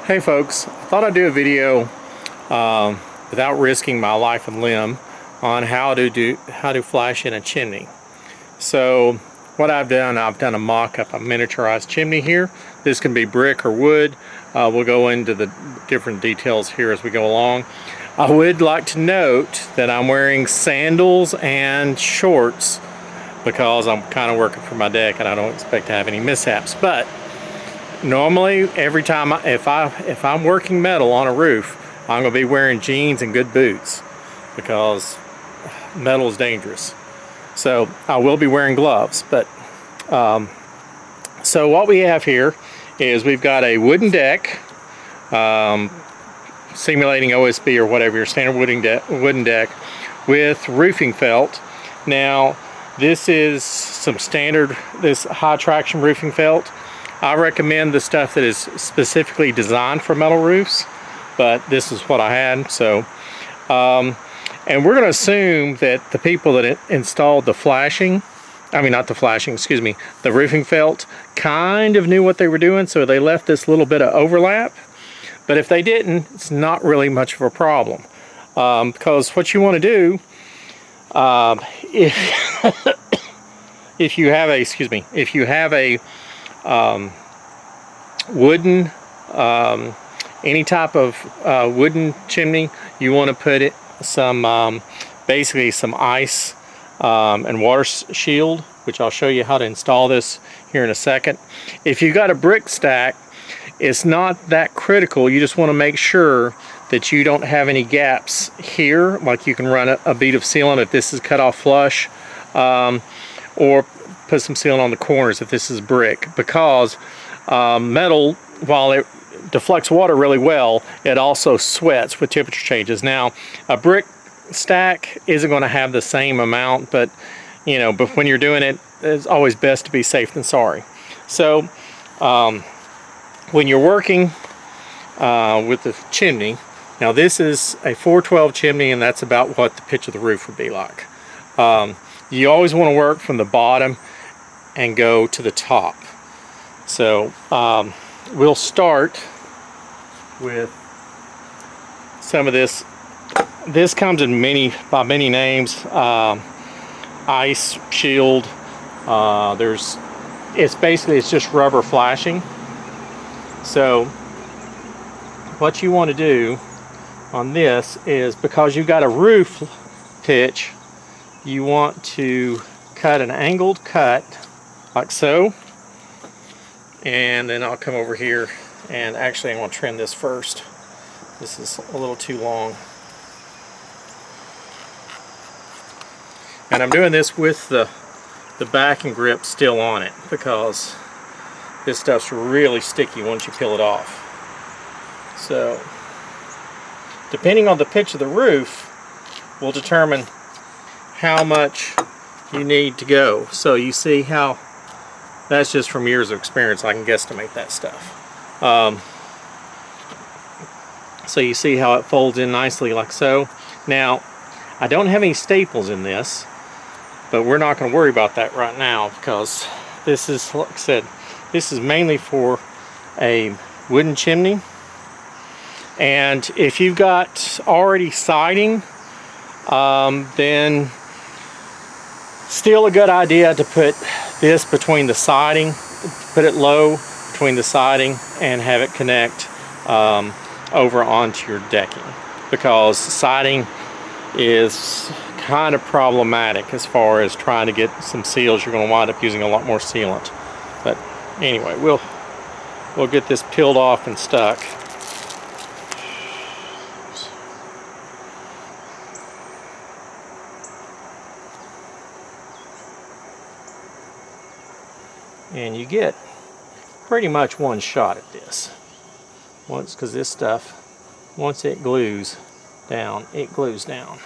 Hey folks, I thought I'd do a video without risking my life and limb on how to flash in a chimney. So what I've done a mock-up, a miniaturized chimney here. This can be brick or wood. We'll go into the different details here as we go along. I would like to note that I'm wearing sandals and shorts because I'm kind of working for my deck and I don't expect to have any mishaps. But normally, every time if I'm working metal on a roof, I'm going to be wearing jeans and good boots because metal is dangerous. So I will be wearing gloves. But so what we have here is we've got a wooden deck, simulating OSB or whatever, your standard wooden deck with roofing felt. Now this is some standard, this high traction roofing felt. I recommend the stuff that is specifically designed for metal roofs, but this is what I had. So, and we're going to assume that the people that installed the the roofing felt kind of knew what they were doing, so they left this little bit of overlap. But if they didn't, it's not really much of a problem, because what you want to do, if you have a wooden, any type of wooden chimney, you want to put it basically some ice and water shield, which I'll show you how to install this here in a second. If you got a brick stack, it's not that critical. You just want to make sure that you don't have any gaps here, like you can run a bead of sealant if this is cut off flush, or put some sealant on the corners if this is brick, because metal, while it deflects water really well, it also sweats with temperature changes. Now, a brick stack isn't going to have the same amount, but when you're doing it, it's always best to be safe than sorry. So when you're working with the chimney, now this is a 412 chimney, and that's about what the pitch of the roof would be like. You always want to work from the bottom and go to the top. So we'll start with some of this. This comes in by many names. Ice shield. It's just rubber flashing. So what you want to do on this is, because you've got a roof pitch, you want to cut an angled cut like so. And then I'll come over here, and actually I'm going to trim this first. This is a little too long. And I'm doing this with the backing grip still on it, because this stuff's really sticky once you peel it off. So depending on the pitch of the roof will determine how much you need to go. So you see how that's just from years of experience. I can guesstimate that stuff. So you see how it folds in nicely like so. Now, I don't have any staples in this, but we're not going to worry about that right now, because this is, like I said, this is mainly for a wooden chimney. And if you've got already siding, then still a good idea to put this between the siding, put it low between the siding, and have it connect over onto your decking, because siding is kind of problematic as far as trying to get some seals. You're going to wind up using a lot more sealant. But anyway, we'll get this peeled off and stuck. And you get pretty much one shot at this. Because this stuff, once it glues down, it glues down.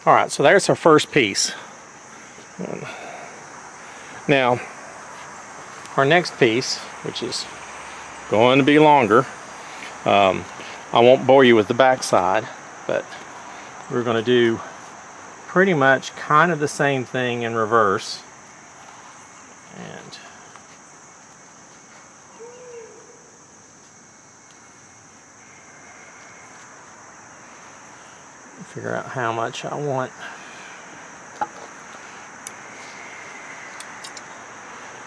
Alright, so there's our first piece. Now, our next piece, which is going to be longer, I won't bore you with the back side, but we're going to do pretty much kind of the same thing in reverse. And Figure out how much I want.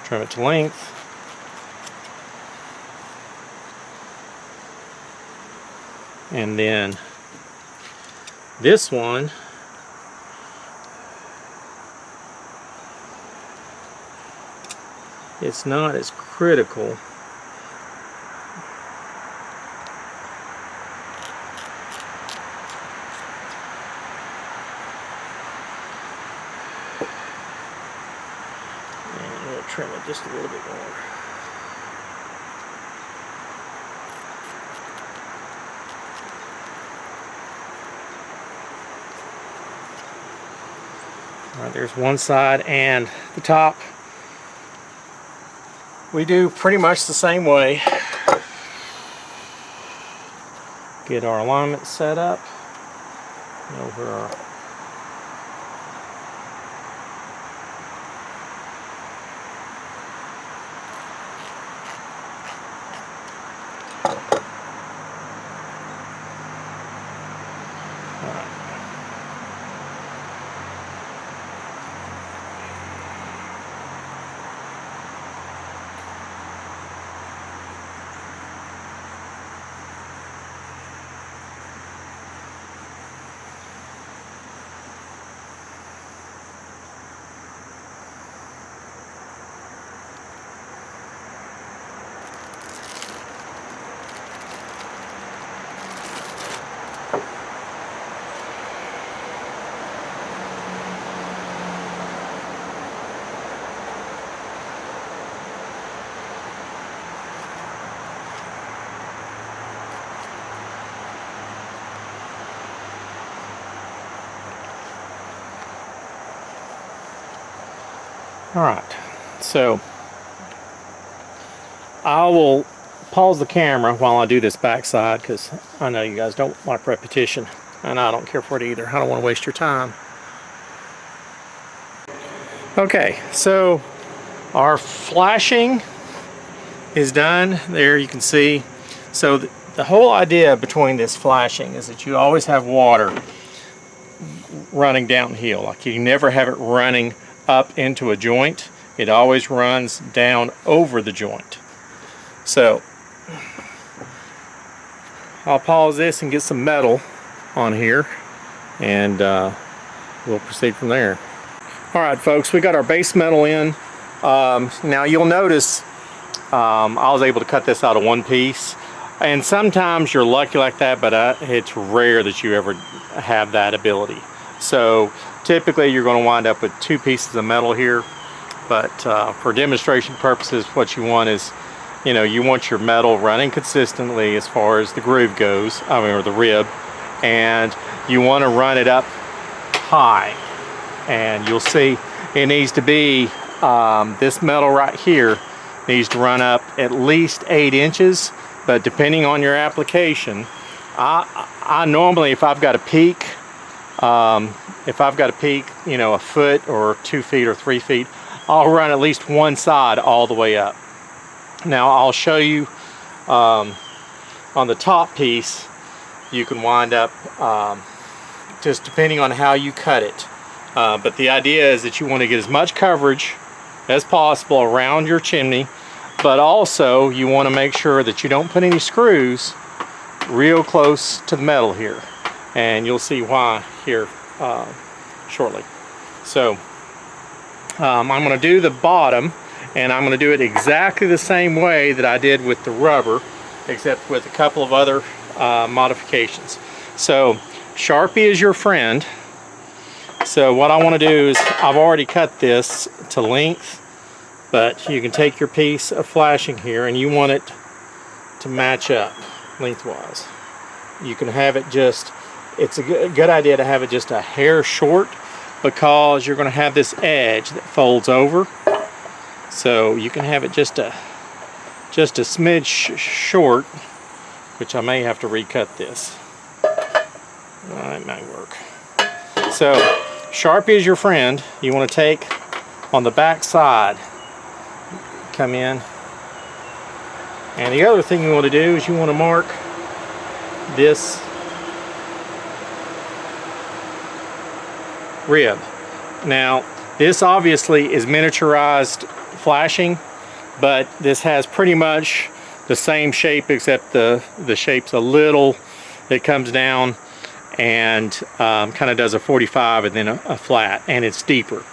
Trim it to length. And then this one, it's not as critical. And we'll trim it just a little bit more. All right, there's one side, and the top we do pretty much the same way. Get our alignment set up. Over our Alright, so I will pause the camera while I do this backside, because I know you guys don't like repetition, and I don't care for it either. I don't want to waste your time. Okay, so our flashing is done. There you can see. So the whole idea between this flashing is that you always have water running downhill. Like, you never have it running up into a joint. It always runs down over the joint. So I'll pause this and get some metal on here, and we'll proceed from there. Alright folks, we got our base metal in. Now you'll notice I was able to cut this out of one piece, and sometimes you're lucky like that, but it's rare that you ever have that ability. So typically you're going to wind up with two pieces of metal here, but for demonstration purposes, what you want is, you want your metal running consistently as far as the groove goes, or the rib, and you want to run it up high. And you'll see it needs to be, this metal right here needs to run up at least 8 inches, but depending on your application, I normally, if I've got a peak, a foot or 2 feet or 3 feet, I'll run at least one side all the way up. Now I'll show you on the top piece, you can wind up just depending on how you cut it. But the idea is that you want to get as much coverage as possible around your chimney, but also you want to make sure that you don't put any screws real close to the metal here, and you'll see why here shortly. So I'm going to do the bottom, and I'm going to do it exactly the same way that I did with the rubber, except with a couple of other modifications. So Sharpie is your friend. So what I want to do is, I've already cut this to length, but you can take your piece of flashing here and you want it to match up lengthwise. You can have it just, it's a good idea to have it just a hair short, because you're going to have this edge that folds over. So you can have it just a smidge short, which I may have to recut this. It might work. So Sharpie is your friend. You want to take on the back side, come in, and the other thing you want to do is you want to mark this rib. Now, this obviously is miniaturized flashing, but this has pretty much the same shape, except the shape's a little, it comes down and kind of does a 45 and then a flat, and it's deeper.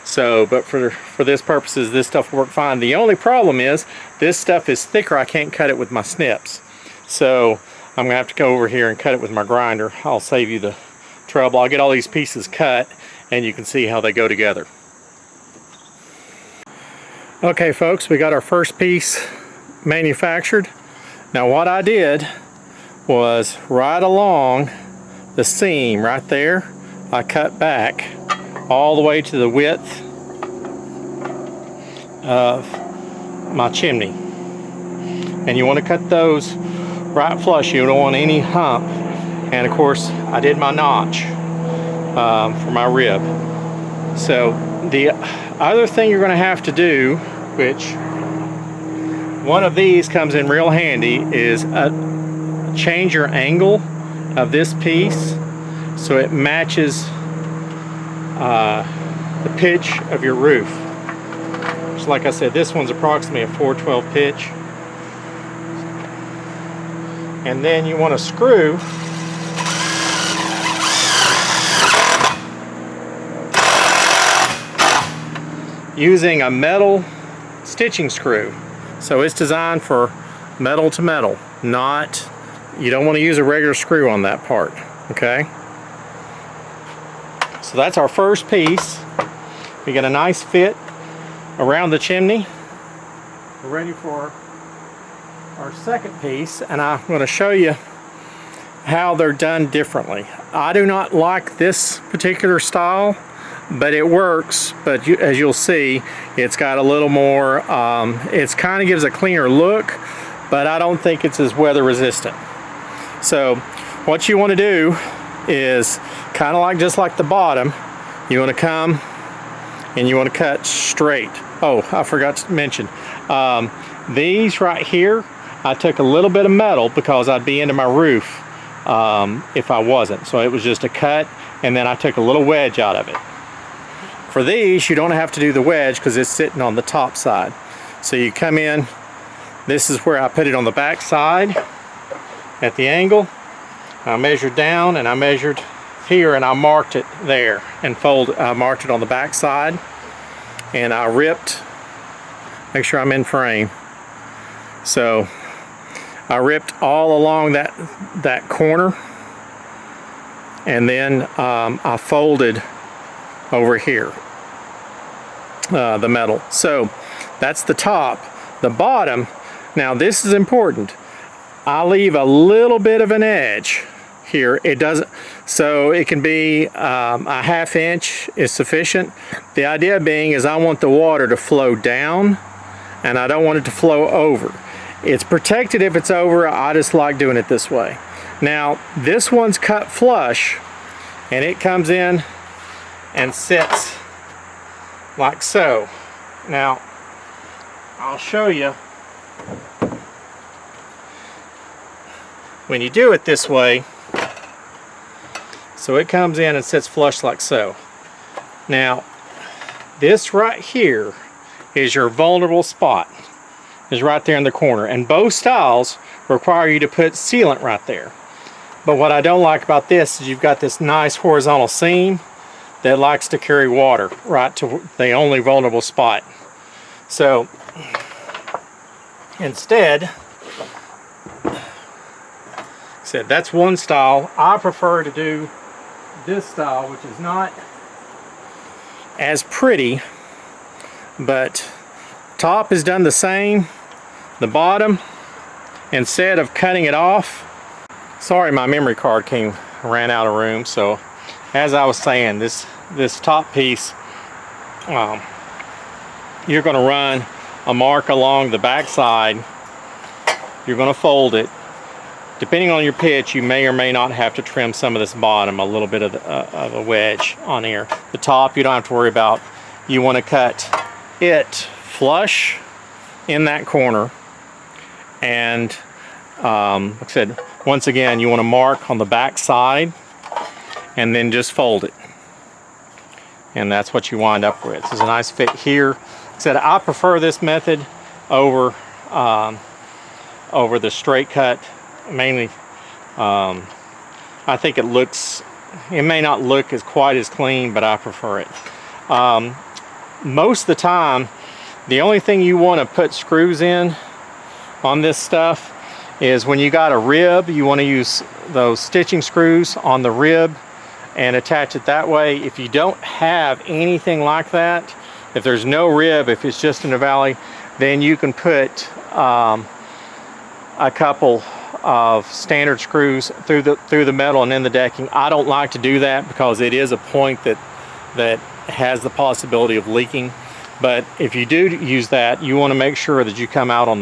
So, but for this purposes, this stuff will work fine. The only problem is this stuff is thicker. I can't cut it with my snips. So I'm gonna have to go over here and cut it with my grinder. I'll save you the trouble. I'll get all these pieces cut and you can see how they go together. Okay folks, we got our first piece manufactured. Now what I did was right along the seam right there, I cut back all the way to the width of my chimney. And you want to cut those right flush. You don't want any hump. And of course I did my notch for my rib. So the other thing you're going to have to do, which one of these comes in real handy, is change your angle of this piece so it matches the pitch of your roof. Just like I said, this one's approximately a 412 pitch. And then you want to screw using a metal stitching screw. So it's designed for metal to metal, not, you don't want to use a regular screw on that part, okay? So that's our first piece. We got a nice fit around the chimney. We're ready for our second piece, and I'm going to show you how they're done differently. I do not like this particular style, but it works. But as you'll see, it's got a little more, it kind of gives a cleaner look, but I don't think it's as weather resistant. So what you want to do is kind of like just like the bottom, you want to come and you want to cut straight. Oh, I forgot to mention, these right here, I took a little bit of metal because I'd be into my roof if I wasn't. So it was just a cut, and then I took a little wedge out of it. For these, you don't have to do the wedge because it's sitting on the top side. So you come in, this is where I put it on the back side at the angle. I measured down and I measured here and I marked it there and I marked it on the back side, and I ripped, make sure I'm in frame. So I ripped all along that corner, and then I folded over here the metal. So that's the top. The bottom, now this is important, I leave a little bit of an edge here. It doesn't, so it can be a ½ inch is sufficient. The idea being is I want the water to flow down and I don't want it to flow over. It's protected if it's over. I just like doing it this way. Now this one's cut flush and it comes in and sits like so. Now I'll show you. When you do it this way, so it comes in and sits flush like so. Now this right here is your vulnerable spot, is right there in the corner, and both styles require you to put sealant right there. But what I don't like about this is you've got this nice horizontal seam that likes to carry water right to the only vulnerable spot. So instead, said that's one style. I prefer to do this style, which is not as pretty, but top is done the same. The bottom, instead of cutting it off, sorry, my memory card ran out of room. So as I was saying, this top piece, you're going to run a mark along the back side. You're going to fold it. Depending on your pitch, you may or may not have to trim some of this bottom, a little bit of a wedge on here. The top you don't have to worry about. You want to cut it flush in that corner, and like I said, once again, you want to mark on the back side and then just fold it. and that's what you wind up with. It's a nice fit here. Like I said, I prefer this method over over the straight cut, mainly. I think it may not look as quite as clean, but I prefer it. Most of the time, the only thing you want to put screws in on this stuff is when you got a rib, you want to use those stitching screws on the rib and attach it that way. If you don't have anything like that, if there's no rib, if it's just in the valley, then you can put a couple of standard screws through the metal and in the decking. I don't like to do that because it is a point that has the possibility of leaking. But if you do use that, you want to make sure that you come out on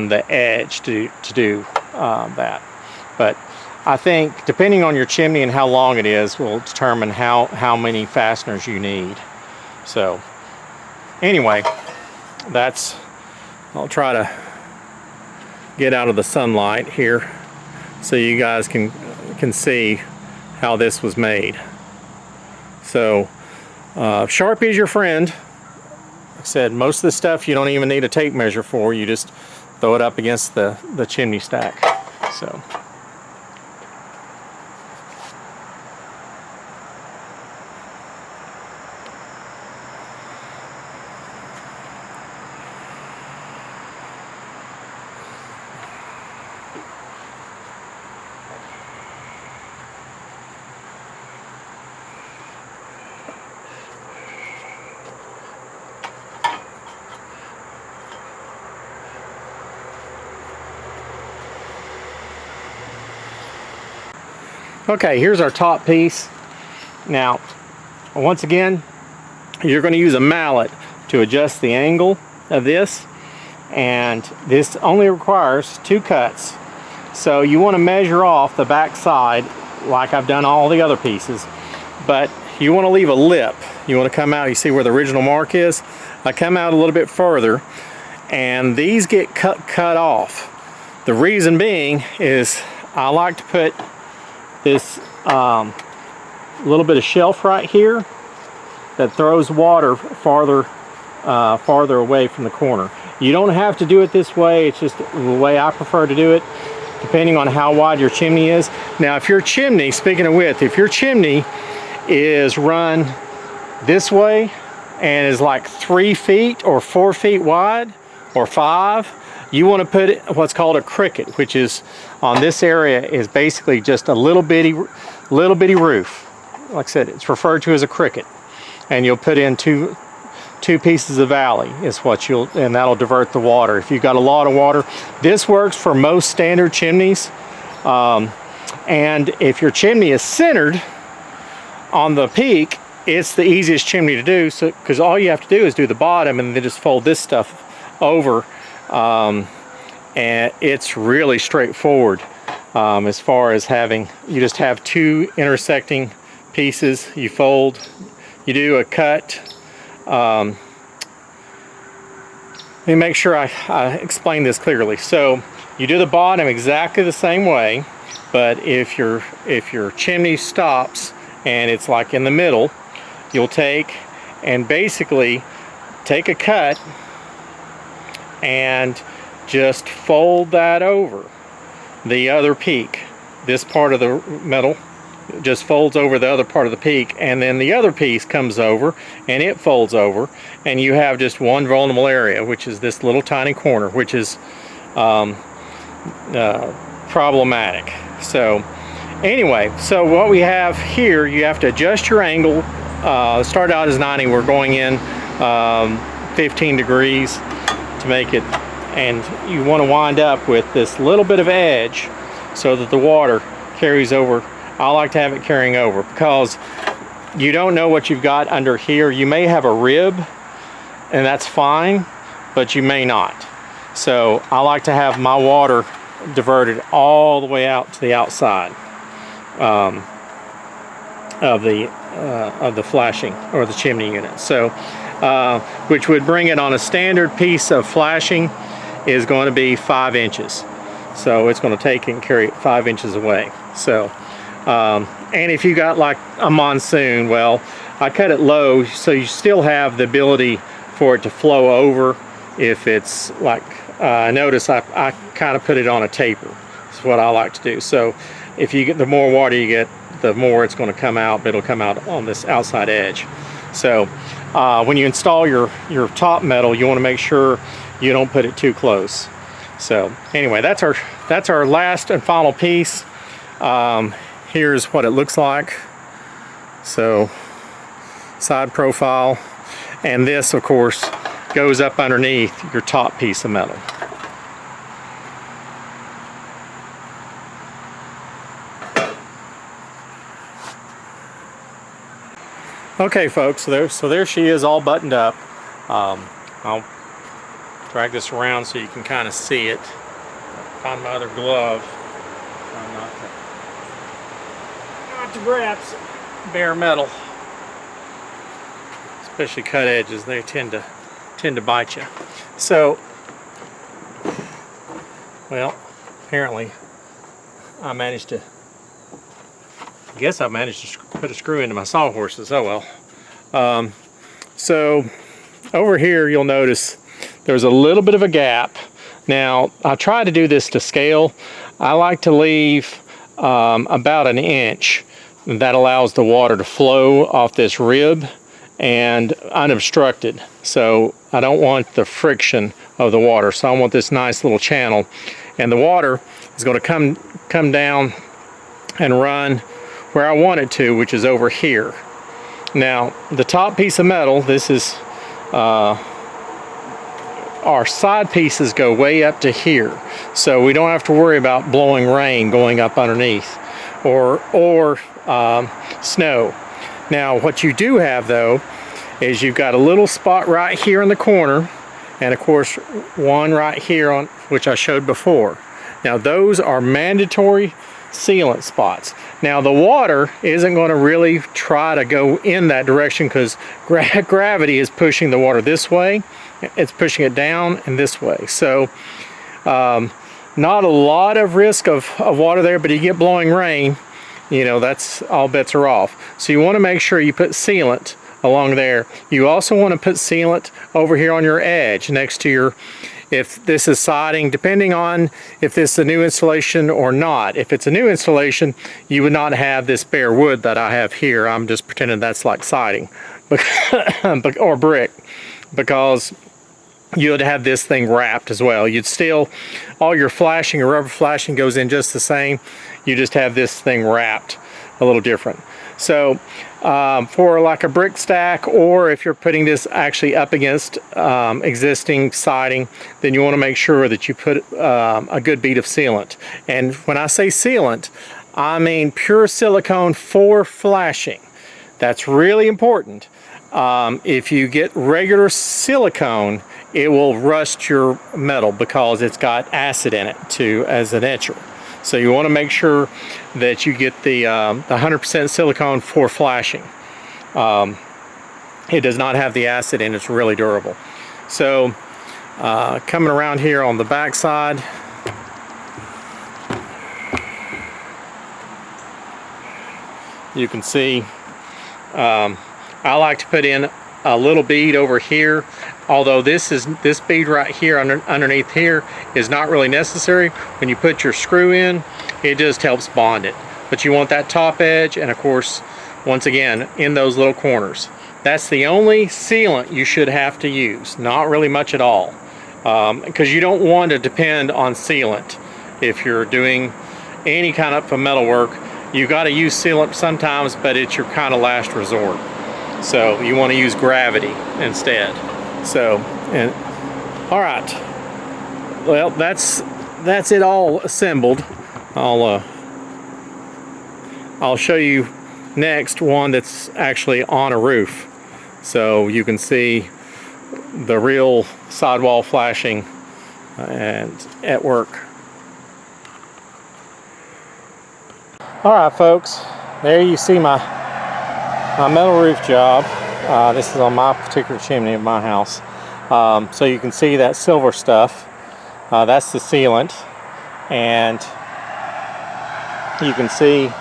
the edge to do that. But I think depending on your chimney and how long it is will determine how many fasteners you need. So anyway, I'll try to get out of the sunlight here so you guys can see how this was made. So Sharpie is your friend. Like I said, most of the stuff you don't even need a tape measure for. You just throw it up against the chimney stack. So okay, here's our top piece. Now, once again, you're going to use a mallet to adjust the angle of this, and this only requires 2 cuts. So you want to measure off the back side like I've done all the other pieces, but you want to leave a lip. You want to come out, you see where the original mark is? I come out a little bit further, and these get cut off. The reason being is I like to put this little bit of shelf right here that throws water farther away from the corner. You don't have to do it this way, it's just the way I prefer to do it, depending on how wide your chimney is. Now if your chimney, speaking of width, if your chimney is run this way and is like 3 feet or 4 feet wide or 5, you want to put it what's called a cricket, which is on this area is basically just a little bitty roof. Like I said, it's referred to as a cricket, and you'll put in two pieces of valley is what and that'll divert the water. If you've got a lot of water, this works for most standard chimneys, and if your chimney is centered on the peak, it's the easiest chimney to do. So because all you have to do is do the bottom and then just fold this stuff over. And it's really straightforward as far as you just have 2 intersecting pieces. You fold, you do a cut. Let me make sure I explain this clearly. So you do the bottom exactly the same way, but if your chimney stops and it's like in the middle, you'll take and basically take a cut and just fold that over the other peak. This part of the metal just folds over the other part of the peak, and then the other piece comes over and it folds over, and you have just one vulnerable area, which is this little tiny corner, which is problematic. So anyway, so what we have here, you have to adjust your angle. Start out as 90, we're going in 15 degrees to make it, and you want to wind up with this little bit of edge so that the water carries over. I like to have it carrying over because you don't know what you've got under here. You may have a rib, and that's fine, but you may not. So I like to have my water diverted all the way out to the outside of the flashing or the chimney unit. So which would bring it on a standard piece of flashing is going to be 5 inches. So it's going to take and carry it 5 inches away. So and if you got like a monsoon, well, I cut it low so you still have the ability for it to flow over if it's like, notice I kind of put it on a taper. That's what I like to do. So if you get, the more water you get, the more it's going to come out, but it'll come out on this outside edge. So when you install your top metal, you want to make sure you don't put it too close. So anyway, that's our last and final piece. Here's what it looks like. So side profile, and this of course goes up underneath your top piece of metal. Okay folks, so there she is, all buttoned up. I'll drag this around so you can kind of see it. Find my other glove. Not to grab some bare metal, especially cut edges. They tend to bite you. So, well, apparently I managed to put a screw into my sawhorses. Oh well. So over here you'll notice there's a little bit of a gap. Now I try to do this to scale. I like to leave about an inch. That allows the water to flow off this rib and unobstructed. So I don't want the friction of the water. So I want this nice little channel, and the water is going to come down and run where I want it to, which is over here. Now the top piece of metal, this is our side pieces go way up to here, so we don't have to worry about blowing rain going up underneath or snow. Now what you do have though is you've got a little spot right here in the corner, and of course one right here on which I showed before. Now those are mandatory sealant spots. Now the water isn't going to really try to go in that direction because gravity is pushing the water this way. It's pushing it down and this way. So not a lot of risk of water there, but you get blowing rain, you know, that's all bets are off. So you want to make sure you put sealant along there. You also want to put sealant over here on your edge next to your, if this is siding, depending on if this is a new installation or not. If it's a new installation, you would not have this bare wood that I have here. I'm just pretending that's like siding or brick, because you would have this thing wrapped as well. You'd still, all your flashing or rubber flashing goes in just the same. You just have this thing wrapped a little different. So for like a brick stack, or if you're putting this actually up against existing siding, then you want to make sure that you put a good bead of sealant. And when I say sealant, I mean pure silicone for flashing. That's really important. If you get regular silicone, it will rust your metal because it's got acid in it too as an etcher. So you want to make sure that you get the 100% silicone for flashing. It does not have the acid in it. It's really durable. So coming around here on the back side, you can see I like to put in a little bead over here, although this bead right here underneath here is not really necessary. When you put your screw in, it just helps bond it. But you want that top edge, and of course, once again, in those little corners. That's the only sealant you should have to use, not really much at all, because you don't want to depend on sealant. If you're doing any kind of metal work, you got to use sealant sometimes, but it's your kind of last resort. So you want to use gravity instead. So, and all right, well, that's it all assembled. I'll show you next one that's actually on a roof, so you can see the real sidewall flashing and at work. All right, folks, there you see my metal roof job. This is on my particular chimney of my house. So you can see that silver stuff. That's the sealant, and you can see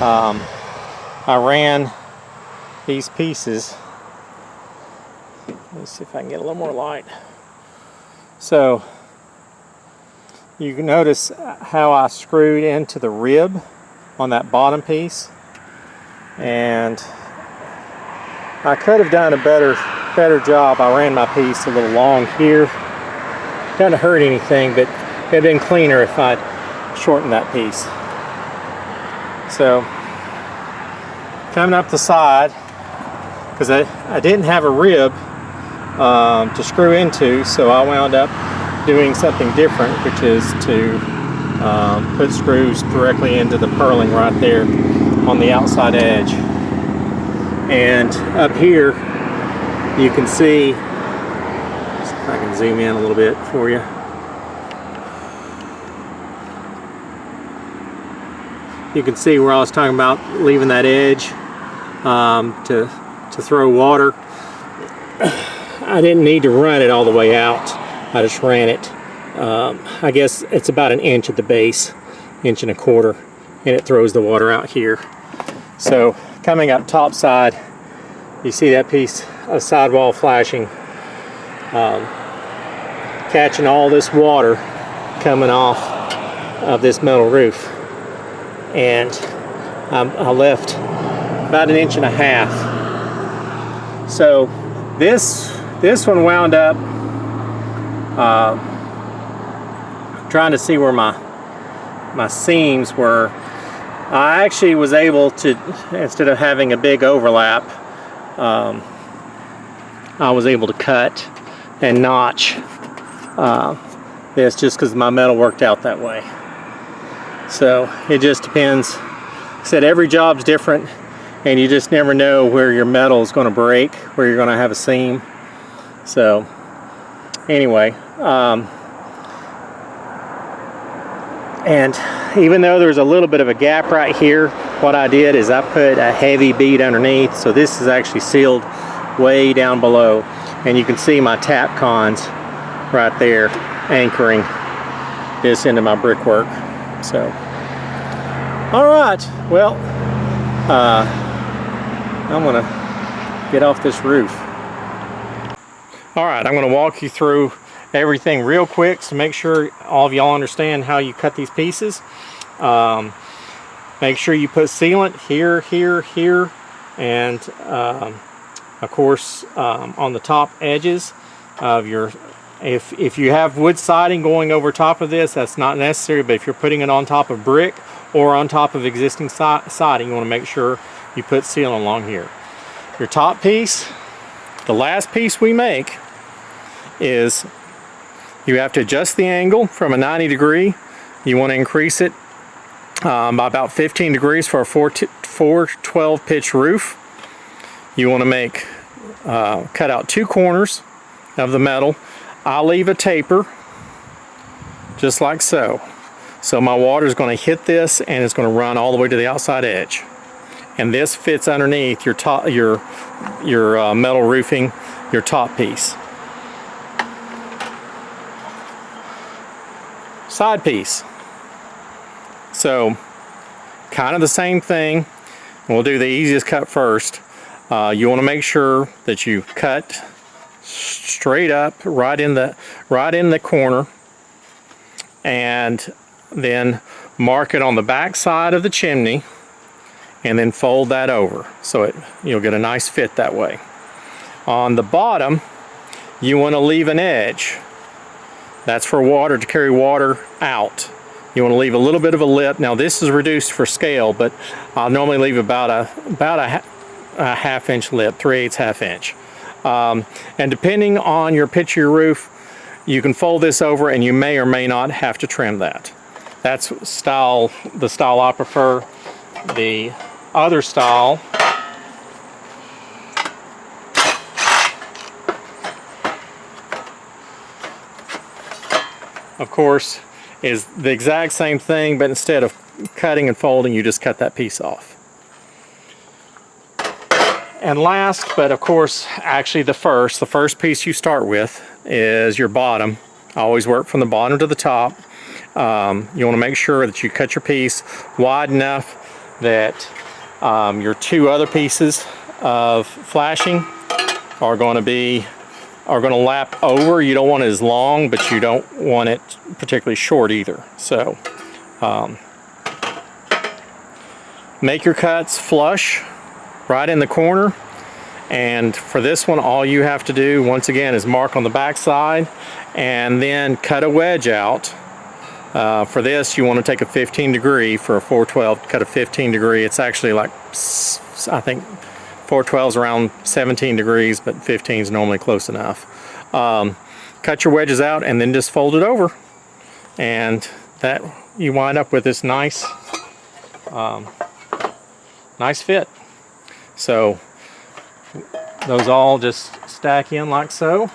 I ran these pieces. Let's see if I can get a little more light. So you can notice how I screwed into the rib on that bottom piece, and I could have done a better job. I ran my piece a little long here. Doesn't hurt anything, but it'd have been cleaner if I'd shortened that piece. So coming up the side, because I didn't have a rib to screw into, so I wound up doing something different, which is to put screws directly into the purling right there on the outside edge. And up here you can see, see if I can zoom in a little bit for you. You can see where I was talking about leaving that edge to throw water. I didn't need to run it all the way out. I just ran it. I guess it's about 1 inch at the base, 1.25 inches, and it throws the water out here. So coming up top side, you see that piece of sidewall flashing, catching all this water coming off of this metal roof. And I left about 1.5 inches. So this one wound up trying to see where my seams were. I actually was able to, instead of having a big overlap, I was able to cut and notch this just because my metal worked out that way. So it just depends. Like I said, every job's different, and you just never know where your metal is going to break, where you're going to have a seam. So anyway, and even though there's a little bit of a gap right here, what I did is I put a heavy bead underneath, so this is actually sealed way down below, and you can see my tap cons right there anchoring this into my brickwork. So all right, well, I'm gonna get off this roof. All right, I'm gonna walk you through everything real quick to make sure all of y'all understand how you cut these pieces. Make sure you put sealant here, here, here, and of course on the top edges of your, if you have wood siding going over top of this, that's not necessary, but if you're putting it on top of brick or on top of existing siding, you want to make sure you put sealant along here. Your top piece, the last piece we make, is you have to adjust the angle from a 90 degree. You want to increase it by about 15 degrees for a 412 pitch roof. You want to make cut out 2 corners of the metal. I'll leave a taper just like so. So my water is going to hit this and it's going to run all the way to the outside edge. And this fits underneath your top, your metal roofing, your top piece. Side piece. So kind of the same thing. We'll do the easiest cut first. You want to make sure that you cut straight up right in the corner, and then mark it on the back side of the chimney, and then fold that over so you'll get a nice fit that way. On the bottom, you want to leave an edge. That's for water, to carry water out. You want to leave a little bit of a lip. Now this is reduced for scale, but I'll normally leave about a half-inch lip, 3/8 half inch. And depending on your pitch of your roof, you can fold this over, and you may or may not have to trim that. That's the style I prefer. The other style, of course, is the exact same thing, but instead of cutting and folding, you just cut that piece off. And last, but of course, actually the first piece you start with is your bottom. I always work from the bottom to the top. You want to make sure that you cut your piece wide enough that your 2 other pieces of flashing are going to lap over. You don't want it as long, but you don't want it particularly short either. So make your cuts flush right in the corner. And for this one, all you have to do, once again, is mark on the back side and then cut a wedge out. For this, you want to take a 15 degree for a 412, cut a 15 degree. It's actually like, I think 412 is around 17 degrees, but 15 is normally close enough. Cut your wedges out and then just fold it over. And that, you wind up with this nice, nice fit. So those all just stack in like so.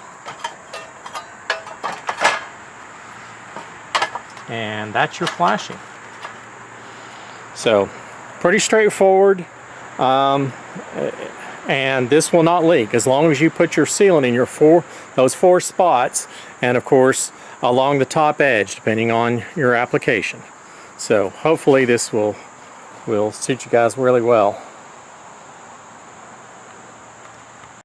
And that's your flashing. So pretty straightforward, and this will not leak as long as you put your sealant in your those four spots, and of course along the top edge depending on your application. So hopefully this will suit you guys really well.